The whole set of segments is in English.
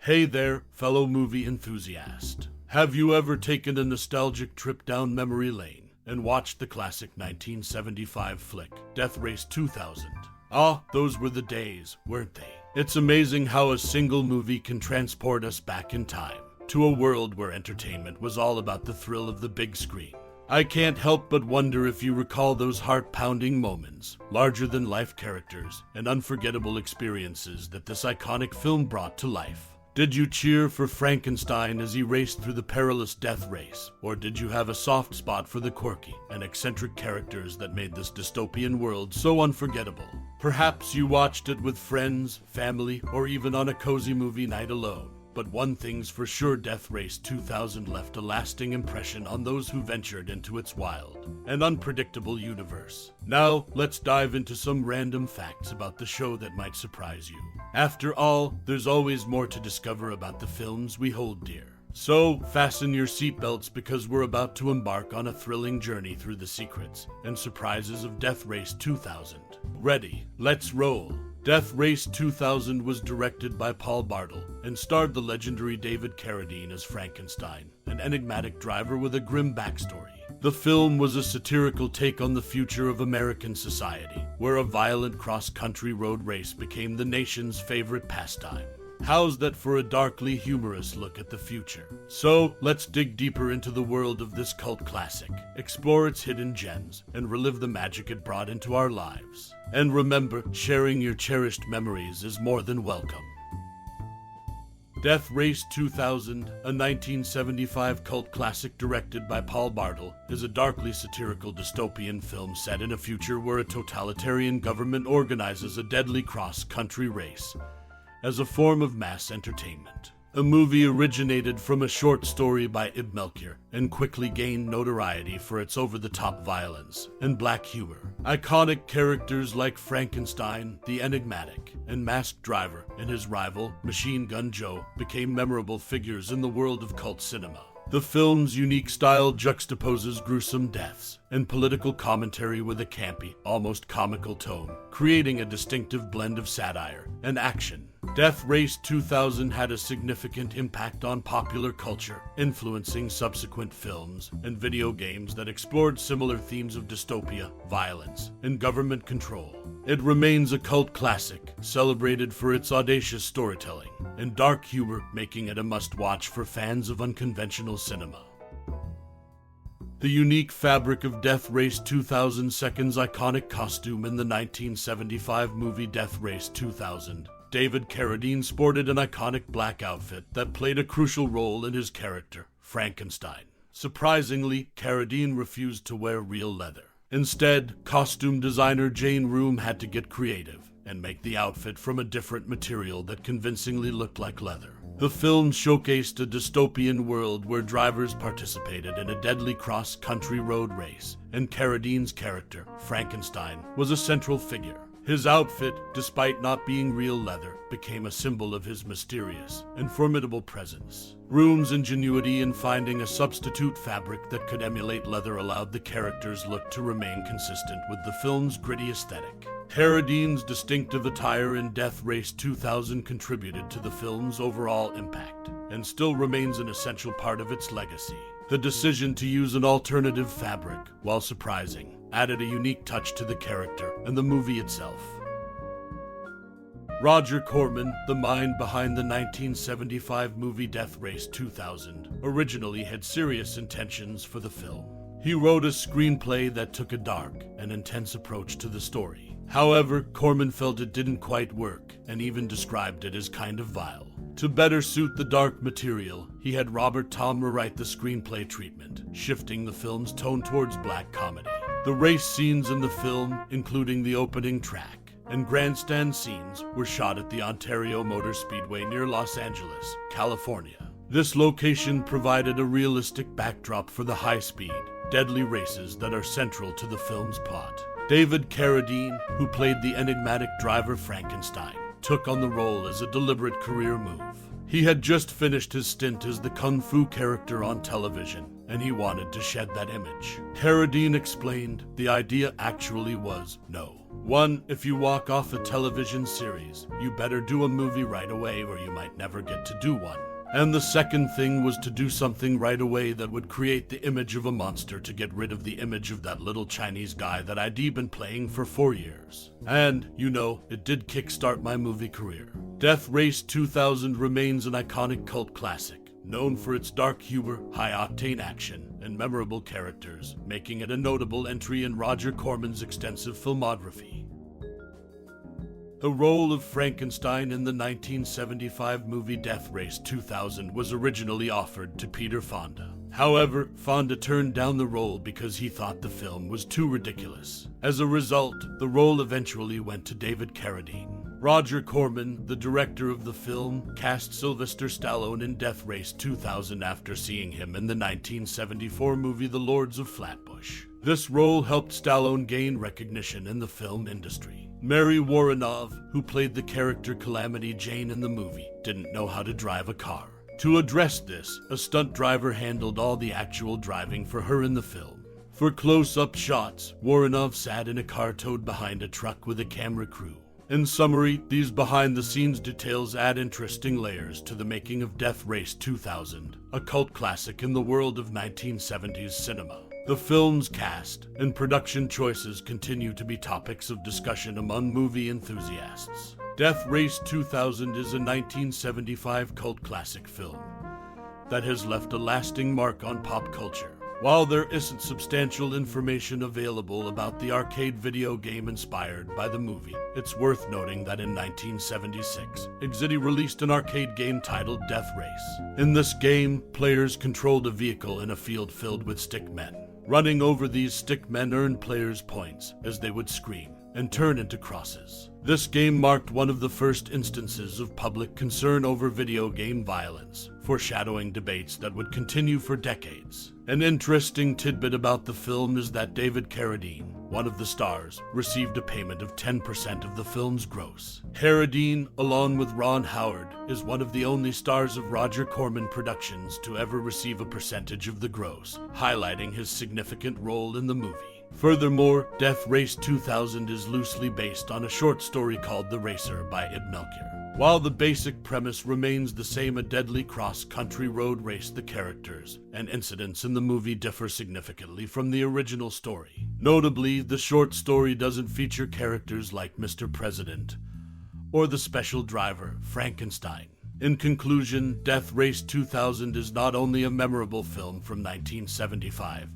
Hey there, fellow movie enthusiast. Have you ever taken a nostalgic trip down memory lane and watched the classic 1975 flick, Death Race 2000? Ah, those were the days, weren't they? It's amazing how a single movie can transport us back in time to a world where entertainment was all about the thrill of the big screen. I can't help but wonder if you recall those heart-pounding moments, larger-than-life characters, and unforgettable experiences that this iconic film brought to life. Did you cheer for Frankenstein as he raced through the perilous death race? Or did you have a soft spot for the quirky and eccentric characters that made this dystopian world so unforgettable? Perhaps you watched it with friends, family, or even on a cozy movie night alone. But one thing's for sure, Death Race 2000 left a lasting impression on those who ventured into its wild and unpredictable universe. Now, let's dive into some random facts about the show that might surprise you. After all, there's always more to discover about the films we hold dear. So, fasten your seatbelts because we're about to embark on a thrilling journey through the secrets and surprises of Death Race 2000. Ready? Let's roll! Death Race 2000 was directed by Paul Bartle and starred the legendary David Carradine as Frankenstein, an enigmatic driver with a grim backstory. The film was a satirical take on the future of American society, where a violent cross-country road race became the nation's favorite pastime. How's that for a darkly humorous look at the future? So, let's dig deeper into the world of this cult classic, explore its hidden gems, and relive the magic it brought into our lives. And remember, sharing your cherished memories is more than welcome. Death Race 2000, a 1975 cult classic directed by Paul Bartle, is a darkly satirical dystopian film set in a future where a totalitarian government organizes a deadly cross-country race as a form of mass entertainment. A movie originated from a short story by Ib Melchior and quickly gained notoriety for its over-the-top violence and black humor. Iconic characters like Frankenstein, the Enigmatic, and Masked Driver and his rival, Machine Gun Joe, became memorable figures in the world of cult cinema. The film's unique style juxtaposes gruesome deaths and political commentary with a campy, almost comical tone, creating a distinctive blend of satire and action. Death Race 2000 had a significant impact on popular culture, influencing subsequent films and video games that explored similar themes of dystopia, violence, and government control. It remains a cult classic, celebrated for its audacious storytelling and dark humor, making it a must-watch for fans of unconventional cinema. The unique fabric of Death Race 2000's iconic costume in the 1975 movie Death Race 2000. David Carradine sported an iconic black outfit that played a crucial role in his character, Frankenstein. Surprisingly, Carradine refused to wear real leather. Instead, costume designer Jane Room had to get creative and make the outfit from a different material that convincingly looked like leather. The film showcased a dystopian world where drivers participated in a deadly cross-country road race, and Carradine's character, Frankenstein, was a central figure. His outfit, despite not being real leather, became a symbol of his mysterious and formidable presence. Room's ingenuity in finding a substitute fabric that could emulate leather allowed the character's look to remain consistent with the film's gritty aesthetic. Carradine's distinctive attire in Death Race 2000 contributed to the film's overall impact, and still remains an essential part of its legacy. The decision to use an alternative fabric, while surprising, added a unique touch to the character and the movie itself. Roger Corman, the mind behind the 1975 movie Death Race 2000, originally had serious intentions for the film. He wrote a screenplay that took a dark and intense approach to the story. However, Corman felt it didn't quite work and even described it as kind of vile. To better suit the dark material, he had Robert Tom rewrite the screenplay treatment, shifting the film's tone towards black comedy. The race scenes in the film, including the opening track and grandstand scenes, were shot at the Ontario Motor Speedway near Los Angeles, California. This location provided a realistic backdrop for the high-speed, deadly races that are central to the film's plot. David Carradine, who played the enigmatic driver Frankenstein, took on the role as a deliberate career move. He had just finished his stint as the kung fu character on television, and he wanted to shed that image. Carradine explained, the idea actually was, no, 1. If you walk off a television series, you better do a movie right away or you might never get to do one. And the second thing was to do something right away that would create the image of a monster to get rid of the image of that little Chinese guy that I'd been playing for 4 years. And, it did kickstart my movie career. Death Race 2000 remains an iconic cult classic, known for its dark humor, high-octane action, and memorable characters, making it a notable entry in Roger Corman's extensive filmography. The role of Frankenstein in the 1975 movie Death Race 2000 was originally offered to Peter Fonda. However, Fonda turned down the role because he thought the film was too ridiculous. As a result, the role eventually went to David Carradine. Roger Corman, the director of the film, cast Sylvester Stallone in Death Race 2000 after seeing him in the 1974 movie The Lords of Flatbush. This role helped Stallone gain recognition in the film industry. Mary Woronov, who played the character Calamity Jane in the movie, didn't know how to drive a car. To address this, a stunt driver handled all the actual driving for her in the film. For close-up shots, Woronov sat in a car towed behind a truck with a camera crew. In summary, these behind-the-scenes details add interesting layers to the making of Death Race 2000, a cult classic in the world of 1970s cinema. The film's cast and production choices continue to be topics of discussion among movie enthusiasts. Death Race 2000 is a 1975 cult classic film that has left a lasting mark on pop culture. While there isn't substantial information available about the arcade video game inspired by the movie, it's worth noting that in 1976, Exidy released an arcade game titled Death Race. In this game, players controlled a vehicle in a field filled with stickmen. Running over these stickmen earned players points as they would scream and turn into crosses. This game marked one of the first instances of public concern over video game violence, foreshadowing debates that would continue for decades. An interesting tidbit about the film is that David Carradine, one of the stars, received a payment of 10% of the film's gross. Carradine, along with Ron Howard, is one of the only stars of Roger Corman Productions to ever receive a percentage of the gross, highlighting his significant role in the movie. Furthermore, Death Race 2000 is loosely based on a short story called The Racer by Ib Melchior. While the basic premise remains the same, a deadly cross-country road race, the characters and incidents in the movie differ significantly from the original story. Notably, the short story doesn't feature characters like Mr. President or the special driver, Frankenstein. In conclusion, Death Race 2000 is not only a memorable film from 1975,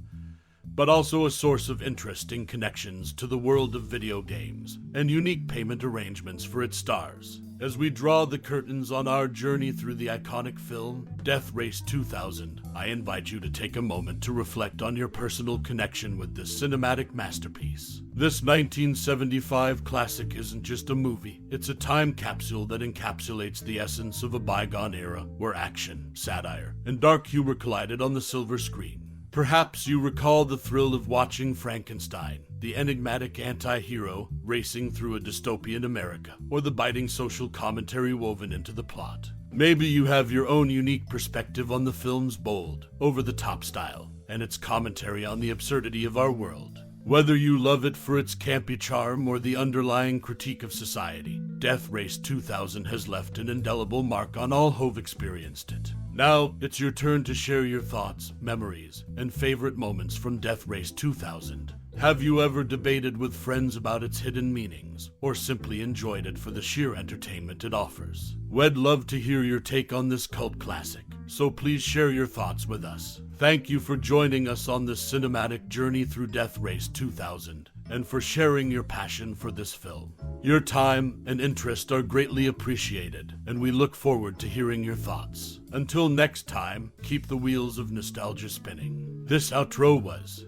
but also a source of interesting connections to the world of video games and unique payment arrangements for its stars. As we draw the curtains on our journey through the iconic film, Death Race 2000, I invite you to take a moment to reflect on your personal connection with this cinematic masterpiece. This 1975 classic isn't just a movie, it's a time capsule that encapsulates the essence of a bygone era where action, satire, and dark humor collided on the silver screen. Perhaps you recall the thrill of watching Frankenstein, the enigmatic anti-hero racing through a dystopian America, or the biting social commentary woven into the plot. Maybe you have your own unique perspective on the film's bold, over-the-top style, and its commentary on the absurdity of our world. Whether you love it for its campy charm or the underlying critique of society, Death Race 2000 has left an indelible mark on all who've experienced it. Now, it's your turn to share your thoughts, memories, and favorite moments from Death Race 2000. Have you ever debated with friends about its hidden meanings, or simply enjoyed it for the sheer entertainment it offers? We'd love to hear your take on this cult classic, so please share your thoughts with us. Thank you for joining us on this cinematic journey through Death Race 2000, and for sharing your passion for this film. Your time and interest are greatly appreciated, and we look forward to hearing your thoughts. Until next time, keep the wheels of nostalgia spinning. This outro was